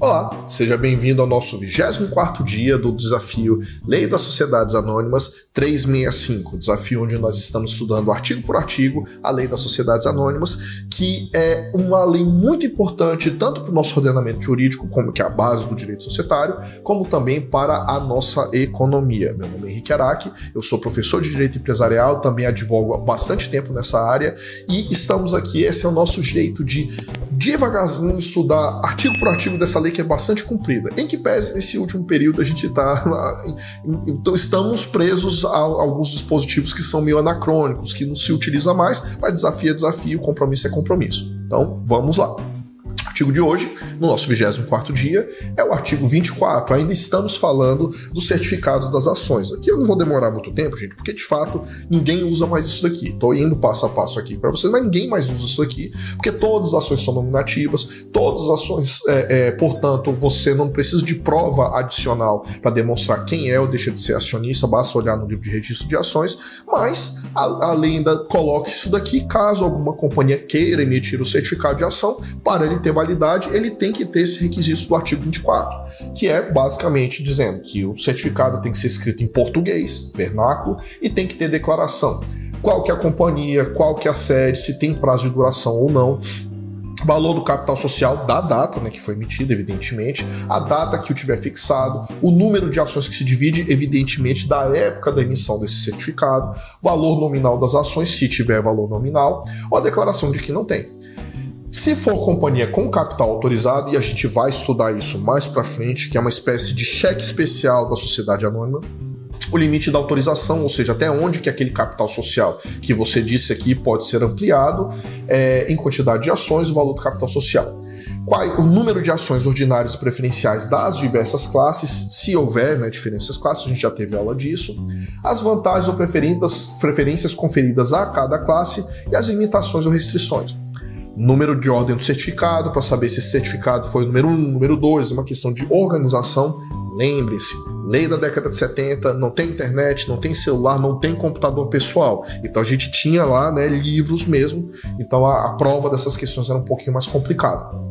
Olá, seja bem-vindo ao nosso 24º dia do desafio Lei das Sociedades Anônimas 365, desafio onde nós estamos estudando artigo por artigo a Lei das Sociedades Anônimas, que é uma lei muito importante tanto para o nosso ordenamento jurídico, como que é a base do direito societário, como também para a nossa economia. Meu nome é Henrique Araque, eu sou professor de Direito Empresarial, também advogo há bastante tempo nessa área e estamos aqui, esse é o nosso jeito de devagarzinho estudar artigo por artigo dessa lei que é bastante comprida. Em que pese, nesse último período, a gente então estamos presos a alguns dispositivos que são meio anacrônicos, que não se utiliza mais, mas desafio é desafio, compromisso é compromisso. Então, vamos lá. O artigo de hoje, no nosso 24º dia, é o artigo 24. Ainda estamos falando dos certificados das ações. Aqui eu não vou demorar muito tempo, gente, porque de fato ninguém usa mais isso daqui. Estou indo passo a passo aqui para vocês, mas ninguém mais usa isso aqui, porque todas as ações são nominativas, todas as ações, portanto, você não precisa de prova adicional para demonstrar quem é ou deixa de ser acionista, basta olhar no livro de registro de ações, mas a lei ainda coloca isso daqui, caso alguma companhia queira emitir o certificado de ação, para ele ter validade, ele tem que ter esse requisito do artigo 24, que é basicamente dizendo que o certificado tem que ser escrito em português, vernáculo, e tem que ter declaração. Qual que é a companhia, qual que é a sede, se tem prazo de duração ou não, valor do capital social da data, que foi emitida, evidentemente, a data que o tiver fixado, o número de ações que se divide, evidentemente, da época da emissão desse certificado, valor nominal das ações, se tiver valor nominal, ou a declaração de que não tem. Se for companhia com capital autorizado, e a gente vai estudar isso mais para frente, que é uma espécie de cheque especial da sociedade anônima, o limite da autorização, ou seja, até onde que aquele capital social que você disse aqui pode ser ampliado em quantidade de ações, o valor do capital social. O número de ações ordinárias e preferenciais das diversas classes, se houver diferenças classes, a gente já teve aula disso, as vantagens ou preferências conferidas a cada classe e as limitações ou restrições. Número de ordem do certificado, para saber se esse certificado foi o número 1, número 2, uma questão de organização. Lembre-se, lei da década de 70, não tem internet, não tem celular, não tem computador pessoal. Então a gente tinha lá livros mesmo, então a prova dessas questões era um pouquinho mais complicada.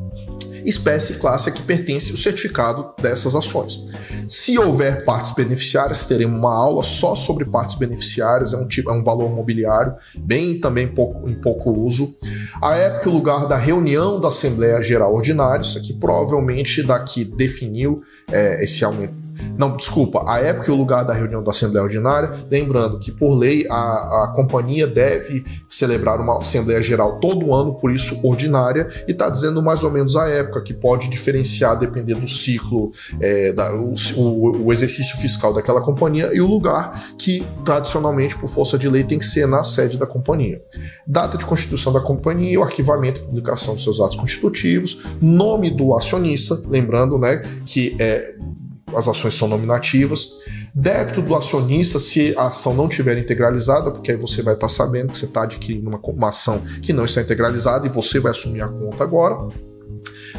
Espécie e classe a que pertence o certificado dessas ações. Se houver partes beneficiárias, teremos uma aula só sobre partes beneficiárias, é um valor mobiliário, também em pouco uso. A época e o lugar da reunião da Assembleia Geral Ordinária, isso aqui provavelmente daqui definiu esse aumento. Não, desculpa, a época e o lugar da reunião da Assembleia Ordinária, lembrando que por lei a companhia deve celebrar uma Assembleia Geral todo ano, por isso ordinária, e está dizendo mais ou menos a época, que pode diferenciar dependendo do ciclo, o exercício fiscal daquela companhia, e o lugar que tradicionalmente por força de lei tem que ser na sede da companhia. Data de constituição da companhia, o arquivamento e publicação dos seus atos constitutivos, nome do acionista, lembrando que as ações são nominativas, débito do acionista se a ação não estiver integralizada, porque aí você vai estar sabendo que você está adquirindo uma ação que não está integralizada e você vai assumir a conta agora.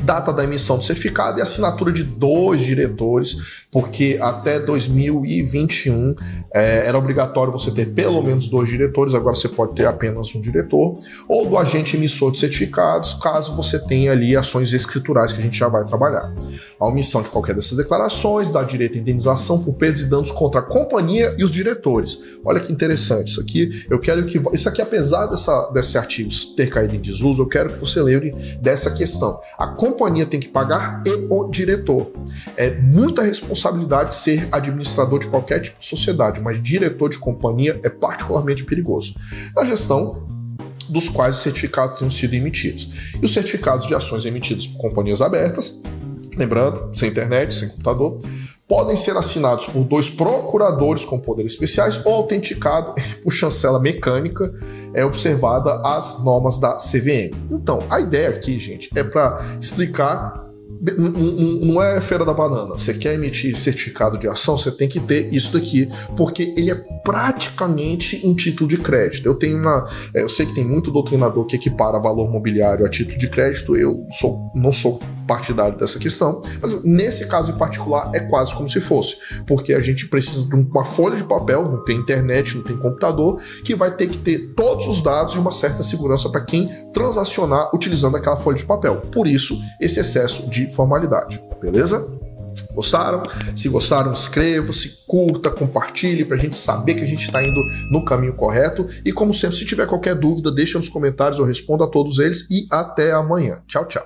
Data da emissão do certificado e assinatura de 2 diretores, porque até 2021 era obrigatório você ter pelo menos 2 diretores, agora você pode ter apenas um diretor, ou do agente emissor de certificados, caso você tenha ali ações escriturais que a gente já vai trabalhar. A omissão de qualquer dessas declarações dá direito à indenização por perdas e danos contra a companhia e os diretores. Olha que interessante, isso aqui apesar desse artigo ter caído em desuso, eu quero que você lembre dessa questão. A companhia tem que pagar e o diretor. É muita responsabilidade ser administrador de qualquer tipo de sociedade, mas diretor de companhia é particularmente perigoso. Na gestão dos quais os certificados tenham sido emitidos. E os certificados de ações emitidos por companhias abertas, lembrando, sem internet, sem computador, podem ser assinados por 2 procuradores com poderes especiais ou autenticado por chancela mecânica, observada as normas da CVM. Então, a ideia aqui, gente, é para explicar. Não é feira da banana. Você quer emitir certificado de ação, você tem que ter isso daqui, porque ele é praticamente um título de crédito. Eu sei que tem muito doutrinador que equipara valor mobiliário a título de crédito, eu não sou partidário dessa questão, mas nesse caso em particular é quase como se fosse, porque a gente precisa de uma folha de papel, não tem internet, não tem computador, que vai ter que ter todos os dados e uma certa segurança para quem transacionar utilizando aquela folha de papel. Por isso, esse excesso de de formalidade, beleza? Gostaram? Se gostaram, inscreva-se, curta, compartilhe para a gente saber que a gente está indo no caminho correto. E como sempre, se tiver qualquer dúvida, deixa nos comentários, eu respondo a todos eles e até amanhã. Tchau, tchau.